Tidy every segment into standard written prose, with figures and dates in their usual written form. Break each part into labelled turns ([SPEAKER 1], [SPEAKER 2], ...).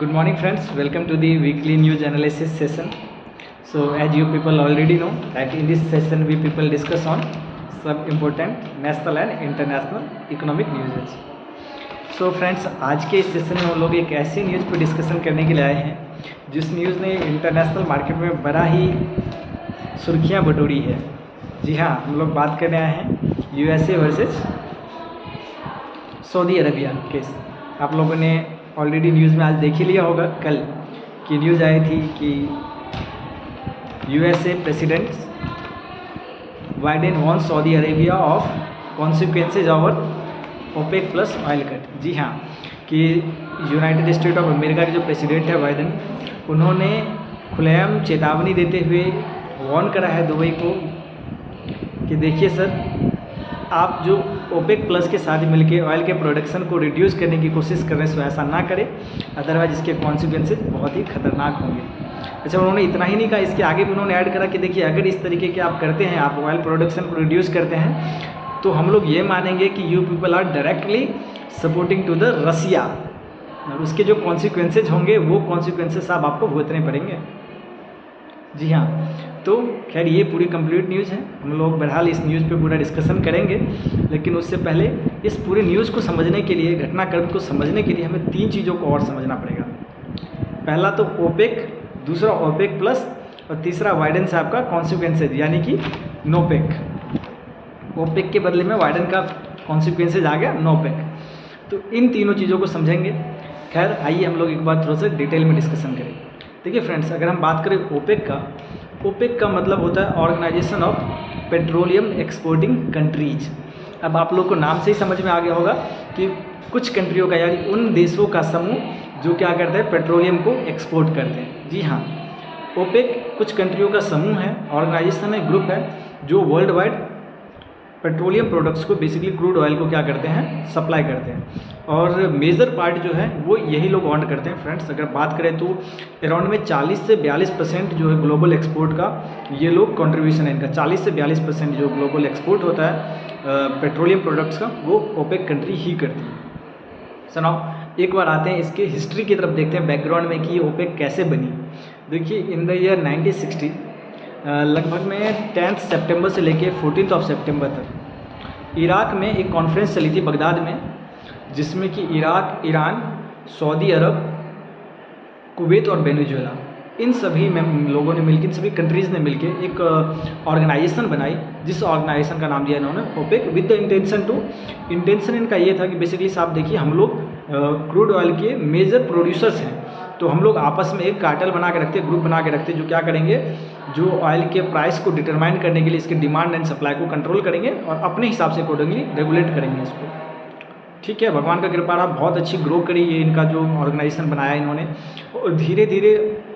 [SPEAKER 1] Good morning friends, welcome to the weekly news analysis session. So as you people already know that in this session we people discuss on some important national and international economic news. So friends, आज के इस session में हम लोग एक ऐसी news पर discussion करने के लिए आए हैं जिस न्यूज़ ने इंटरनेशनल मार्केट में बड़ा ही सुर्खियाँ बटोरी है। जी हाँ, हम लोग बात करने आए हैं USA versus Saudi Arabia case. आप लोगों ने ऑलरेडी न्यूज़ में आज देख ही लिया होगा, कल की न्यूज़ आई थी कि USA president Biden warn Saudi Arabia of consequences over OPEC plus oil cut. जी हाँ, कि यूनाइटेड स्टेट ऑफ अमेरिका के जो प्रेसिडेंट है बाइडेन, उन्होंने खुलेआम चेतावनी देते हुए वॉर्न करा है दुबई को कि देखिए सर, आप जो ओपेक प्लस के साथ मिलके ऑयल के प्रोडक्शन को रिड्यूस करने की कोशिश कर रहे हैं, सो ऐसा ना करें, अदरवाइज इसके कॉन्सिक्वेंसेज बहुत ही खतरनाक होंगे। अच्छा, उन्होंने इतना ही नहीं कहा, इसके आगे भी उन्होंने ऐड करा कि देखिए अगर इस तरीके के आप करते हैं, आप ऑयल प्रोडक्शन को रिड्यूस करते हैं, तो हम लोग ये मानेंगे कि you people are directly supporting to the Russia, और उसके जो कॉन्सिक्वेंसेज होंगे वो कॉन्सिक्वेंसेज आप आपको भुगतने पड़ेंगे। जी हाँ, तो खैर ये पूरी कंप्लीट न्यूज़ है, हम लोग बहरहाल इस न्यूज़ पे पूरा डिस्कशन करेंगे, लेकिन उससे पहले इस पूरे न्यूज़ को समझने के लिए, घटनाक्रम को समझने के लिए हमें तीन चीज़ों को और समझना पड़ेगा। पहला तो ओपेक, दूसरा ओपेक प्लस, और तीसरा बाइडेन साहब का कॉन्सिक्वेंसेज यानी कि नोपेक। ओपेक के बदले में बाइडेन का कॉन्सिक्वेंसेज आ गया नोपेक। तो इन तीनों चीज़ों को समझेंगे। खैर आइए हम लोग एक बार थोड़ा सा डिटेल में डिस्कशन करें। देखिए फ्रेंड्स, अगर हम बात करें ओपेक का मतलब होता है organisation of petroleum exporting countries. अब आप लोग को नाम से ही समझ में आ गया होगा कि कुछ कंट्रियों का, यानी उन देशों का समूह जो क्या करते हैं, पेट्रोलियम को एक्सपोर्ट करते हैं। जी हाँ, ओपेक कुछ कंट्रियों का समूह है, ऑर्गेनाइजेशन है, ग्रुप है, जो वर्ल्ड वाइड पेट्रोलियम प्रोडक्ट्स को, बेसिकली क्रूड ऑयल को क्या करते हैं, सप्लाई करते हैं, और मेजर पार्ट जो है वो यही लोग ऑन करते हैं। फ्रेंड्स, अगर बात करें तो अराउंड में 40 से 42% जो है ग्लोबल एक्सपोर्ट का ये लोग कंट्रीब्यूशन है इनका। 40 से 42% जो ग्लोबल एक्सपोर्ट होता है पेट्रोलियम प्रोडक्ट्स का, वो ओपेक कंट्री ही करती है। सुनाओ, एक बार आते हैं इसके हिस्ट्री की तरफ, देखते हैं बैकग्राउंड में कि ये ओपेक कैसे बनी। देखिए, इन द ईयर 1960 लगभग में 10 सितंबर से लेके 14 सितंबर तक इराक में एक कॉन्फ्रेंस चली थी बगदाद में, जिसमें कि इराक, ईरान, सऊदी अरब, कुवैत और वेनेजुएला, इन सभी लोगों ने मिलकर, इन सभी कंट्रीज़ ने मिलकर एक ऑर्गेनाइजेशन बनाई, जिस ऑर्गेनाइजेशन का नाम दिया इन्होंने ओपेक, विद द इंटेंशन इनका ये था कि बेसिकली साहब देखिए, हम लोग क्रूड ऑयल के मेजर प्रोड्यूसर्स हैं, तो हम लोग आपस में एक कार्टेल बना के रखते, ग्रुप बना के रखते, जो क्या करेंगे, जो ऑयल के प्राइस को डिटरमाइन करने के लिए इसके डिमांड एंड सप्लाई को कंट्रोल करेंगे और अपने हिसाब से अकॉर्डिंगली रेगुलेट करेंगे इसको। ठीक है, भगवान का कृपा रहा, बहुत अच्छी ग्रो करी ये इनका जो ऑर्गेनाइजेशन बनाया इन्होंने, और धीरे धीरे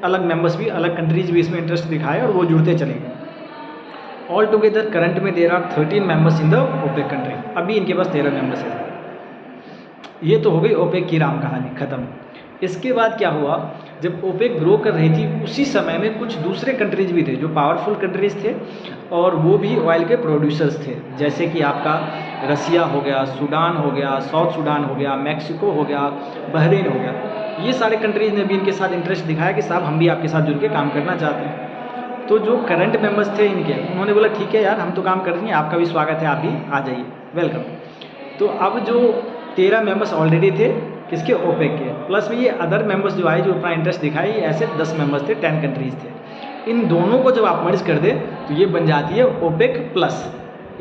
[SPEAKER 1] अलग मेंबर्स भी, अलग कंट्रीज़ भी इसमें इंटरेस्ट दिखाए और वो जुड़ते चले गए। ऑल टुगेदर करंट में there are 13 members in the OPEC country. अभी इनके पास 13 मेंबर्स हैं। ये तो हो गई ओपेक की राम कहानी ख़त्म। इसके बाद क्या हुआ, जब ओपेक ग्रो कर रही थी, उसी समय में कुछ दूसरे कंट्रीज़ भी थे जो पावरफुल कंट्रीज़ थे, और वो भी ऑयल के प्रोड्यूसर्स थे, जैसे कि आपका रसिया हो गया, सूडान हो गया, साउथ सूडान हो गया, मैक्सिको हो गया, बहरीन हो गया। ये सारे कंट्रीज़ ने भी इनके साथ इंटरेस्ट दिखाया कि साहब हम भी आपके साथ जुड़ के काम करना चाहते हैं। तो जो करंट मेंबर्स थे इनके, उन्होंने बोला ठीक है यार, हम तो काम कर रही हैं, आपका भी स्वागत है, आप भी आ जाइए, वेलकम। तो अब जो 13 मेंबर्स ऑलरेडी थे किसके, ओपेक के, प्लस में ये अदर मेंबर्स जो आए, जो अपना इंटरेस्ट दिखाए, ये ऐसे 10 मेंबर्स थे, 10 कंट्रीज़ थे। इन दोनों को जब आप मर्ज कर दें तो ये बन जाती है ओपेक प्लस,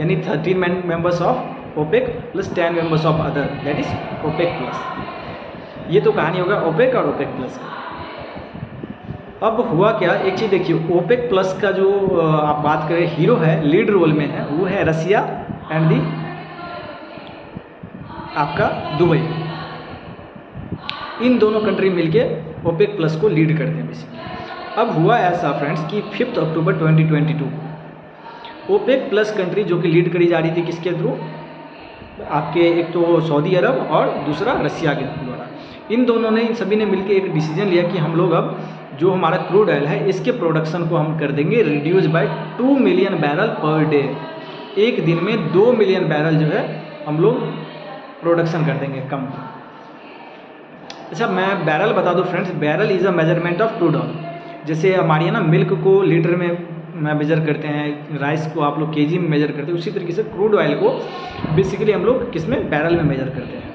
[SPEAKER 1] यानी 13 members of OPEC plus 10 members of other, that is OPEC plus. ये तो कहानी होगा ओपेक और ओपेक प्लस का। अब हुआ क्या, एक चीज़ देखिए, ओपेक प्लस का जो आप बात करें हीरो है, लीड रोल में है, वो है रसिया एंड दी आपका दुबई। इन दोनों कंट्री मिलके ओपेक प्लस को लीड करते हैं बेसिकली। अब हुआ ऐसा फ्रेंड्स कि 5 अक्टूबर 2022 ओपेक प्लस कंट्री जो कि लीड करी जा रही थी किसके थ्रू, आपके एक तो सऊदी अरब और दूसरा रसिया के द्वारा, इन दोनों ने, इन सभी ने मिलकर एक डिसीजन लिया कि हम लोग अब जो हमारा क्रूड ऑयल है इसके प्रोडक्शन को हम कर देंगे reduce by 2 million barrel per day. एक दिन में 2 मिलियन बैरल जो है हम लोग प्रोडक्शन कर देंगे कम। अच्छा, मैं बैरल बता दूं friends, barrel is a measurement of crude oil. जैसे हमारी है ना, मिल्क को लीटर में मेजर करते हैं, राइस को आप लोग केजी में मेजर करते हैं, उसी तरीके से क्रूड ऑयल को बेसिकली हम लोग किस में, बैरल में मेजर करते हैं।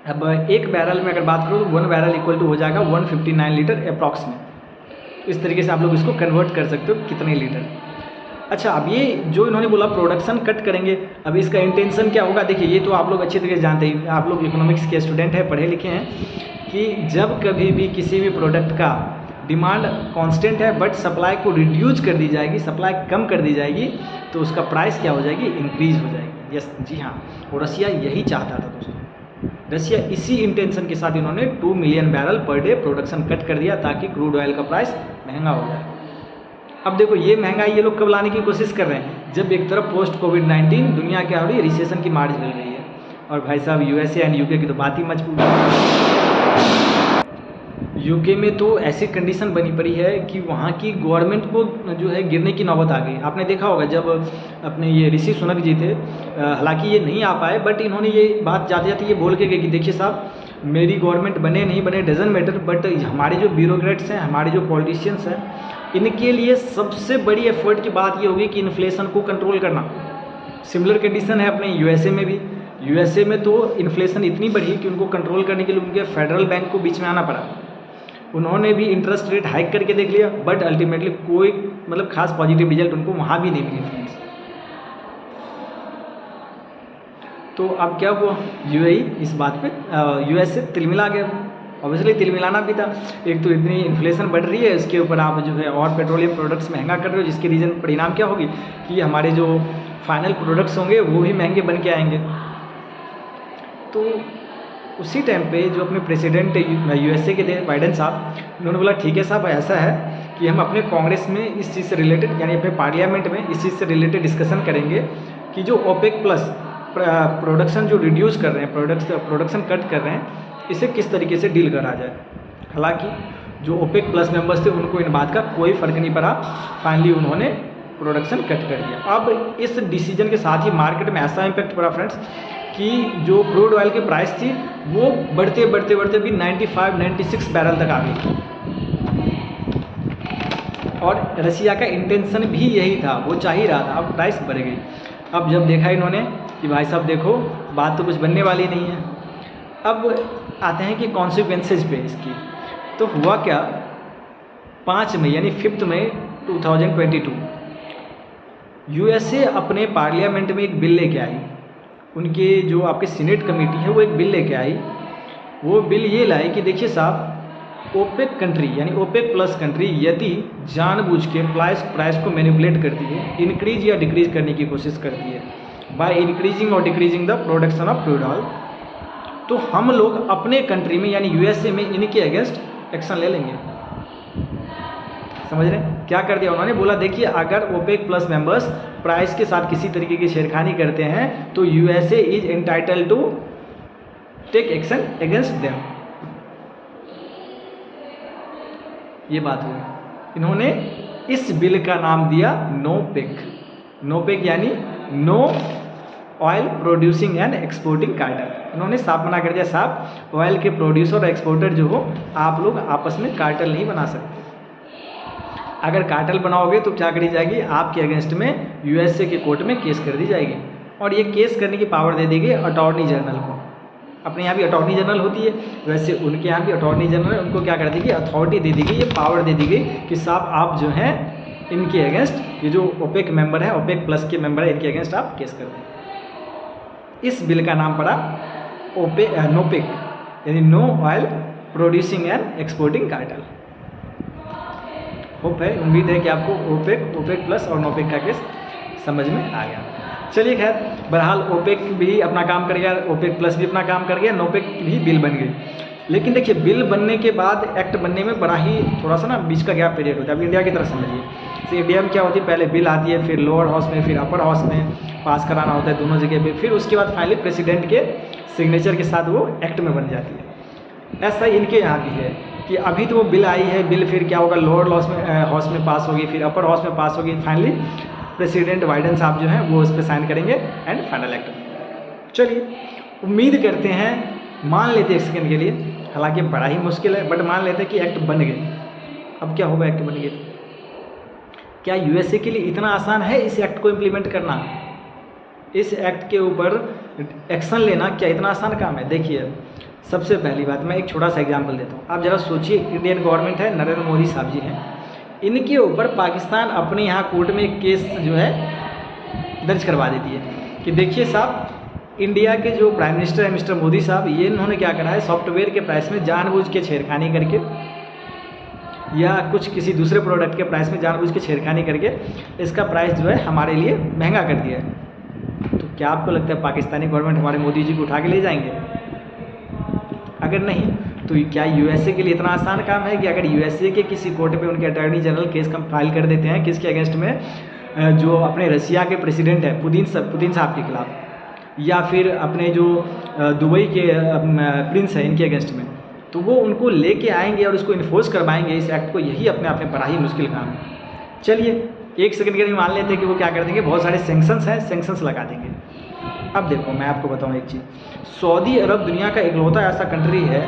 [SPEAKER 1] अब एक बैरल में अगर बात करूँ तो 1 बैरल इक्वल टू हो जाएगा 159 लीटर अप्रॉक्स में। इस तरीके से आप लोग इसको कन्वर्ट कर सकते हो कितने लीटर। अच्छा, अब ये जो इन्होंने बोला प्रोडक्शन कट करेंगे, अब इसका इंटेंशन क्या होगा? देखिए, ये तो आप लोग अच्छी तरीके से जानते हैं, आप लोग इकोनॉमिक्स के स्टूडेंट हैं, पढ़े लिखे हैं, कि जब कभी भी किसी भी प्रोडक्ट का डिमांड कांस्टेंट है बट सप्लाई को रिड्यूस कर दी जाएगी, सप्लाई कम कर दी जाएगी, तो उसका प्राइस क्या हो जाएगी? इंक्रीज हो जाएगी। यस जी हाँ, और रसिया यही चाहता था दोस्तों। रसिया इसी इंटेंशन के साथ इन्होंने 2 million barrel per day production cut कर दिया ताकि क्रूड ऑयल का प्राइस महंगा हो जाए। अब देखो, ये महंगाई ये लोग कब लाने की कोशिश कर रहे हैं? जब एक तरफ पोस्ट कोविड-19 दुनिया क्या हो रही है, रिसेशन की मार्च मिल रही है, और भाई साहब यूएसए एंड यूके की तो बात ही मच पूछी। यूके में तो ऐसी कंडीशन बनी पड़ी है कि वहाँ की गवर्नमेंट को जो है गिरने की नौबत आ गई। आपने देखा होगा जब अपने ये ऋषि सुनक जी थे, हालांकि ये नहीं आ पाए, बट इन्होंने ये बात जाते जाते ये बोल के गए कि देखिए साहब, मेरी गवर्नमेंट बने नहीं बने डजंट मैटर, बट हमारे जो ब्यूरोक्रेट्स हैं, हमारे जो पॉलिटिशियंस हैं, इनके लिए सबसे बड़ी एफर्ट की बात ये होगी कि इन्फ्लेशन को कंट्रोल करना। सिमिलर कंडीशन है अपने यूएसए में भी। यूएसए में तो इन्फ्लेशन इतनी बढ़ी कि उनको कंट्रोल करने के लिए उनके फेडरल बैंक को बीच में आना पड़ा। उन्होंने भी इंटरेस्ट रेट हाइक करके देख लिया, बट अल्टीमेटली कोई मतलब खास पॉजिटिव रिजल्ट उनको वहाँ भी नहीं मिली फ्रेंड्स। तो अब क्या हुआ, यूएई इस बात पे यूएस से तिलमिला गया। ऑब्वियसली तिलमिलाना भी था, एक तो इतनी इन्फ्लेशन बढ़ रही है, इसके ऊपर आप जो है और पेट्रोलियम प्रोडक्ट्स महंगा कर रहे हो, जिसके रीजन परिणाम क्या होगी कि हमारे जो फाइनल प्रोडक्ट्स होंगे वो भी महंगे बन के आएंगे। तो उसी टाइम पे जो अपने प्रेसिडेंट यूएसए के थे बाइडेन साहब, उन्होंने बोला ठीक है साहब, ऐसा है कि हम अपने कांग्रेस में इस चीज़ से रिलेटेड, यानी अपने पार्लियामेंट में इस चीज़ से रिलेटेड डिस्कशन करेंगे कि जो ओपेक प्लस प्रोडक्शन जो रिड्यूस कर रहे हैं, प्रोडक्शन कट कर रहे हैं, इसे किस तरीके से डील करा जाए। हालांकि जो ओपेक प्लस मेंबर्स थे उनको इन बात का कोई फ़र्क नहीं पड़ा, फाइनली उन्होंने प्रोडक्शन कट कर दिया। अब इस डिसीजन के साथ ही मार्केट में ऐसा इम्पैक्ट पड़ा फ्रेंड्स कि जो क्रूड ऑयल की प्राइस थी वो बढ़ते बढ़ते बढ़ते भी 95-96 बैरल तक आ गई। और रसिया का इंटेंशन भी यही था, वो चाह ही रहा था, अब प्राइस बढ़ गई। अब जब देखा इन्होंने कि भाई साहब देखो, बात तो कुछ बनने वाली नहीं है, अब आते हैं कि कॉन्सिक्वेंसेज पे इसकी। तो हुआ क्या, 5 मई यानी 5 मई 2022 यूएसए अपने पार्लियामेंट में एक बिल लेके आई। उनके जो आपके सीनेट कमेटी है वो एक बिल लेके आई। वो बिल ये लाए कि देखिए साहब, ओपेक कंट्री यानी ओपेक प्लस कंट्री यदि जानबूझ के प्राइस को मैनिपुलेट करती है, इंक्रीज या डिक्रीज करने की कोशिश करती है बाय इंक्रीजिंग और decreasing the production of crude oil, तो हम लोग अपने कंट्री में यानी यूएसए में इनके अगेंस्ट एक्शन ले लेंगे। समझ रहे हैं क्या कर दिया उन्होंने? बोला देखिए, अगर ओपेक प्लस मेंबर्स प्राइस के साथ किसी तरीके की छेड़खानी करते हैं तो USA is entitled to take action against them. ये बात हुई। इन्होंने इस बिल का नाम दिया नोपेक। नोपेक यानी no oil producing and exporting cartel. इन्होंने साफ मना कर दिया, साहब ऑयल के प्रोड्यूसर और एक्सपोर्टर जो हो, आप लोग आपस में कार्टेल नहीं बना सकते। अगर कार्टेल बनाओगे तो क्या करी जाएगी, आपके अगेंस्ट में यूएसए के कोर्ट में केस कर दी जाएगी, और ये केस करने की पावर दे दी गई अटॉर्नी जनरल को। अपने यहाँ भी अटॉर्नी जनरल होती है, वैसे उनके यहाँ भी अटॉर्नी जनरल, उनको क्या कर दी गई, अथॉरिटी दे दी गई, ये पावर दे दी गई कि साहब आप जो हैं इनके अगेंस्ट, ये जो ओपेक मेंबर है, ओपेक प्लस के मेंबर है, इनके अगेंस्ट आप केस कर दें। इस बिल का नाम पड़ा नोपेक यानी no oil producing and exporting cartel. Hope है, उम्मीद है कि आपको ओपेक प्लस और नोपेक का केस समझ में आ गया। चलिए खैर, बहरहाल ओपेक भी अपना काम कर गया, ओपेक प्लस भी अपना काम कर गया, नोपेक भी बिल बन गई। लेकिन देखिए, बिल बनने के बाद एक्ट बनने में बड़ा ही थोड़ा सा ना बीच का गैप पीरियड होता है। अब इंडिया की तरह समझिए, तो इंडिया में क्या होती है, पहले बिल आती है, फिर लोअर हाउस में, फिर अपर हाउस में पास कराना होता है दोनों जगह पे, फिर उसके बाद फाइनली प्रेसिडेंट के सिग्नेचर के साथ वो एक्ट में बन जाती है। ऐसा इनके यहाँ भी है कि अभी तो वो बिल आई है, बिल फिर क्या होगा, लोअर हाउस में पास होगी, फिर अपर हाउस में पास होगी, फाइनली प्रेसिडेंट बाइडेन साहब जो हैं वो उस पर साइन करेंगे एंड फाइनल एक्ट। चलिए, उम्मीद करते हैं, मान लेते हैं एक सेकेंड के लिए हालांकि बड़ा ही मुश्किल है, बट मान लेते हैं कि एक्ट बन गए। अब क्या होगा एक्ट बन गए तो? क्या यूएसए के लिए इतना आसान है इस एक्ट को इम्प्लीमेंट करना? इस एक्ट के ऊपर एक्शन लेना क्या इतना आसान काम है? देखिए, सबसे पहली बात मैं एक छोटा सा एग्जांपल देता हूँ। आप ज़रा सोचिए, इंडियन गवर्नमेंट है, नरेंद्र मोदी साहब जी हैं, इनके ऊपर पाकिस्तान अपने यहाँ कोर्ट में एक केस जो है दर्ज करवा देती है कि देखिए साहब, इंडिया के जो प्राइम मिनिस्टर है मिस्टर मोदी साहब, ये इन्होंने क्या करा है, सॉफ्टवेयर के प्राइस में जानबूझ के छेड़खानी करके या कुछ किसी दूसरे प्रोडक्ट के प्राइस में जानबूझ के छेड़खानी करके इसका प्राइस जो है हमारे लिए महंगा कर दिया है। तो क्या आपको लगता है पाकिस्तानी गवर्नमेंट हमारे मोदी जी को उठा के ले जाएंगे? अगर नहीं तो क्या यूएसए के लिए इतना आसान काम है कि अगर यूएसए के किसी कोर्ट पे उनके अटॉर्नी जनरल केस फाइल कर देते हैं किसके अगेंस्ट में, जो अपने रशिया के प्रेसिडेंट है पुतिन साहब के खिलाफ, या फिर अपने जो दुबई के प्रिंस है इनके अगेंस्ट में, तो वो उनको लेके आएंगे और उसको इन्फोर्स करवाएंगे इस एक्ट को। यही अपने आप में बड़ा ही मुश्किल काम है। चलिए एक सेकंड के लिए मान लेते हैं कि वो क्या कर देंगे, बहुत सारे सैंक्शंस हैं, सैंक्शंस लगा देंगे। अब देखो मैं आपको बताऊं एक चीज़, सऊदी अरब दुनिया का इकलौता ऐसा कंट्री है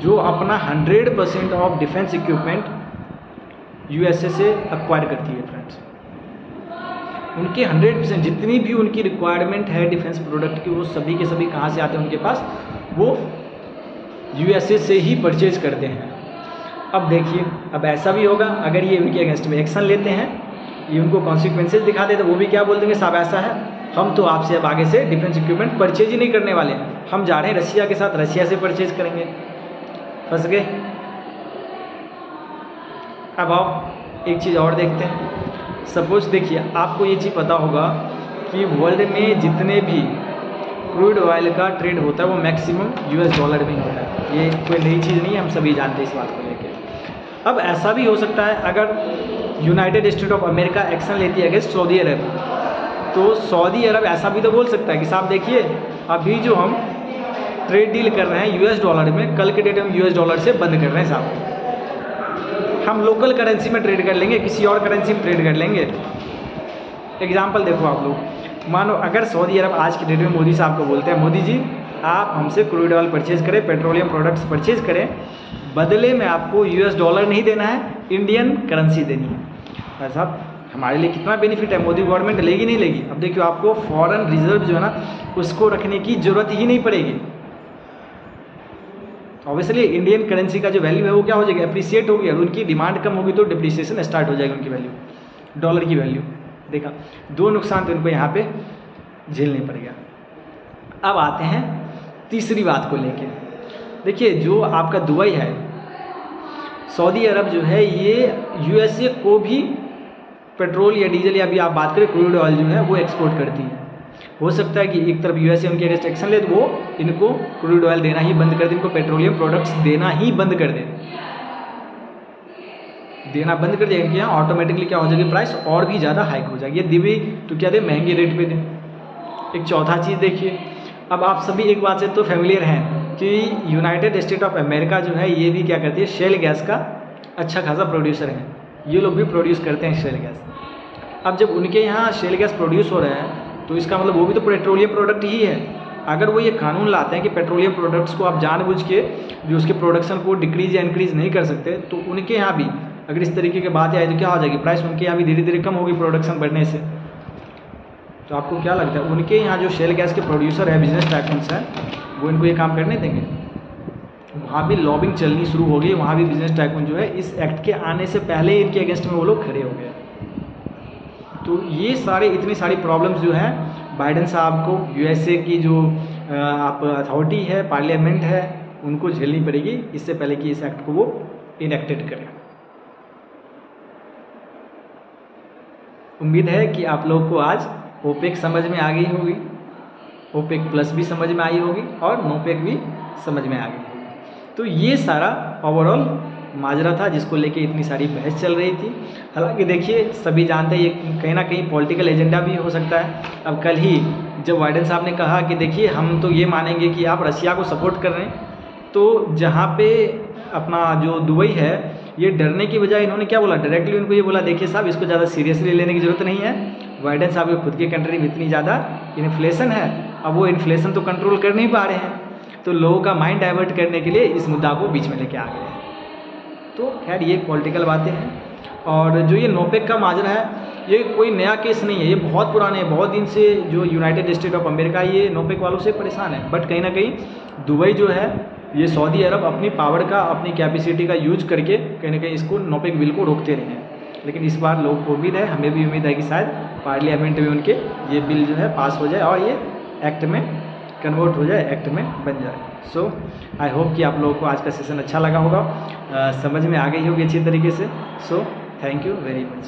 [SPEAKER 1] जो अपना 100% ऑफ डिफेंस इक्विपमेंट यूएसए से एक्वायर करती है फ्रेंड्स। उनके 100% जितनी भी उनकी रिक्वायरमेंट है डिफेंस प्रोडक्ट की, वो सभी के सभी कहाँ से आते हैं उनके पास, वो यूएसए से ही परचेज करते हैं। अब देखिए, अब ऐसा भी होगा अगर ये उनके अगेंस्ट में एक्शन लेते हैं, ये उनको कॉन्सिक्वेंसेज दिखा दे, तो वो भी क्या बोल देंगे, साहब ऐसा है, हम तो आपसे अब आगे से डिफेंस इक्विपमेंट परचेज ही नहीं करने वाले, हम जा रहे हैं रशिया के साथ, रशिया से परचेज करेंगे। फंस गए। अब आओ एक चीज़ और देखते हैं। सपोज देखिए, आपको ये चीज़ पता होगा कि वर्ल्ड में जितने भी क्रूड ऑयल का ट्रेड होता है वो मैक्सिमम यूएस डॉलर में होता है। ये कोई नई चीज़ नहीं है, हम सभी जानते हैं इस बात को लेकर। अब ऐसा भी हो सकता है अगर United state of America action लेती है अगेंस्ट सऊदी अरब, तो सऊदी अरब ऐसा भी तो बोल सकता है कि साहब देखिए, अभी जो हम ट्रेड डील कर रहे हैं यूएस डॉलर में, कल के डेट में यूएस डॉलर से बंद कर रहे हैं साहब, हम लोकल करेंसी में ट्रेड कर लेंगे, किसी और करेंसी में ट्रेड कर लेंगे। एग्जाम्पल देखो आप लोग, मानो अगर सऊदी अरब आज की डेट में मोदी साहब को बोलते हैं, मोदी जी आप हमसे क्रूड ऑयल परचेज़ करें, पेट्रोलियम प्रोडक्ट्स परचेज़ करें, बदले में आपको यूएस डॉलर नहीं देना है, इंडियन करेंसी देनी है। साहब हमारे लिए कितना बेनिफिट है, मोदी गवर्नमेंट लेगी नहीं लेगी? अब देखियो, आपको फॉरेन रिजर्व जो है ना उसको रखने की ज़रूरत ही नहीं पड़ेगी। ऑब्वियसली इंडियन करेंसी का जो वैल्यू है वो क्या हो जाएगा, एप्रिसिएट होगी, और उनकी डिमांड कम होगी तो डिप्रिसिएशन स्टार्ट हो जाएगी उनकी वैल्यू, डॉलर की वैल्यू। देखा, दो नुकसान तो इनको यहाँ पे झेलने पड़ेगा। अब आते हैं तीसरी बात को लेके। देखिए, जो आपका दुबई है, सऊदी अरब जो है ये यूएसए को भी पेट्रोल या डीजल या भी आप बात करें क्रूड ऑयल जो है वो एक्सपोर्ट करती है। हो सकता है कि एक तरफ यूएसए उनके अगेंस्ट एक्शन ले तो वो इनको क्रूड ऑयल देना ही बंद कर दे, इनको पेट्रोलियम प्रोडक्ट्स देना ही बंद कर दे, देना बंद कर देंगे, यहाँ ऑटोमेटिकली क्या हो जाएगी, प्राइस और भी ज़्यादा हाइक हो जाएगी। ये दिवे तो क्या दे, महंगे रेट पे दे। एक चौथा चीज़ देखिए, अब आप सभी एक बात से तो फैमिलियर हैं कि यूनाइटेड स्टेट ऑफ अमेरिका जो है ये भी क्या करती है, शेल गैस का अच्छा खासा प्रोड्यूसर है, ये लोग भी प्रोड्यूस करते हैं शेल गैस। अब जब उनके यहाँ शेल गैस प्रोड्यूस हो रहा है तो इसका मतलब वो भी तो पेट्रोलियम प्रोडक्ट ही है। अगर वो ये कानून लाते हैं कि पेट्रोलियम प्रोडक्ट्स को आप जानबूझ के जो उसके प्रोडक्शन को डिक्रीज या इंक्रीज नहीं कर सकते, तो उनके यहाँ भी अगर इस तरीके की बात आए तो क्या हो जाएगी, प्राइस उनके यहाँ भी धीरे धीरे कम होगी प्रोडक्शन बढ़ने से। तो आपको क्या लगता है, उनके यहाँ जो शेल गैस के प्रोड्यूसर है, बिजनेस टाइकून्स हैं, वो इनको ये काम करने देंगे? वहाँ भी लॉबिंग चलनी शुरू हो गई, वहाँ भी बिजनेस टाइकून जो है इस एक्ट के आने से पहले इनके अगेंस्ट में वो लोग खड़े हो गए। तो ये सारे इतनी सारी प्रॉब्लम्स जो है बाइडेन साहब को, यूएसए की जो आप अथॉरिटी है, पार्लियामेंट है, उनको झेलनी पड़ेगी इससे पहले कि इस एक्ट को वो इनेक्टेड करें। उम्मीद है कि आप लोग को आज ओपेक समझ में आ गई होगी, ओपेक प्लस भी समझ में आई होगी और नोपेक भी समझ में आ गई होगी। तो ये सारा ओवरऑल माजरा था जिसको लेके इतनी सारी बहस चल रही थी। हालांकि देखिए, सभी जानते हैं ये कहीं ना कहीं पॉलिटिकल एजेंडा भी हो सकता है। अब कल ही जब बाइडेन साहब ने कहा कि देखिए हम तो ये मानेंगे कि आप रशिया को सपोर्ट कर रहे हैं, तो जहाँ पे अपना जो दुबई है, ये डरने की बजाय इन्होंने क्या बोला, डायरेक्टली उनको ये बोला, देखिए साहब इसको ज़्यादा सीरियसली लेने की ज़रूरत नहीं है। बाइडेन साहब के खुद की कंट्री में इतनी ज़्यादा इन्फ्लेशन है, अब वो इन्फ्लेशन तो कंट्रोल कर नहीं पा रहे हैं, तो लोगों का माइंड डाइवर्ट करने के लिए इस मुद्दा को बीच में लेके आ गए हैं। तो खैर ये पॉलिटिकल बातें हैं। और जो ये नोपेक का माजरा है ये कोई नया केस नहीं है, ये बहुत पुराने हैं, बहुत दिन से जो यूनाइटेड स्टेट ऑफ अमेरिका ये नोपेक वालों से परेशान है। बट कहीं ना कहीं दुबई जो है ये सऊदी अरब अपनी पावर का, अपनी कैपेसिटी का यूज करके कहीं ना कहीं इसको नोपेक बिल को रोकते रहे हैं। लेकिन इस बार लोगों को उम्मीद है, हमें भी उम्मीद है कि शायद पार्लियामेंट में उनके ये बिल जो है पास हो जाए और ये एक्ट में कन्वर्ट हो जाए, एक्ट में बन जाए। सो आई होप कि आप लोगों को आज का सेशन अच्छा लगा होगा, समझ में आ गई होगी अच्छी तरीके से। So thank you very much.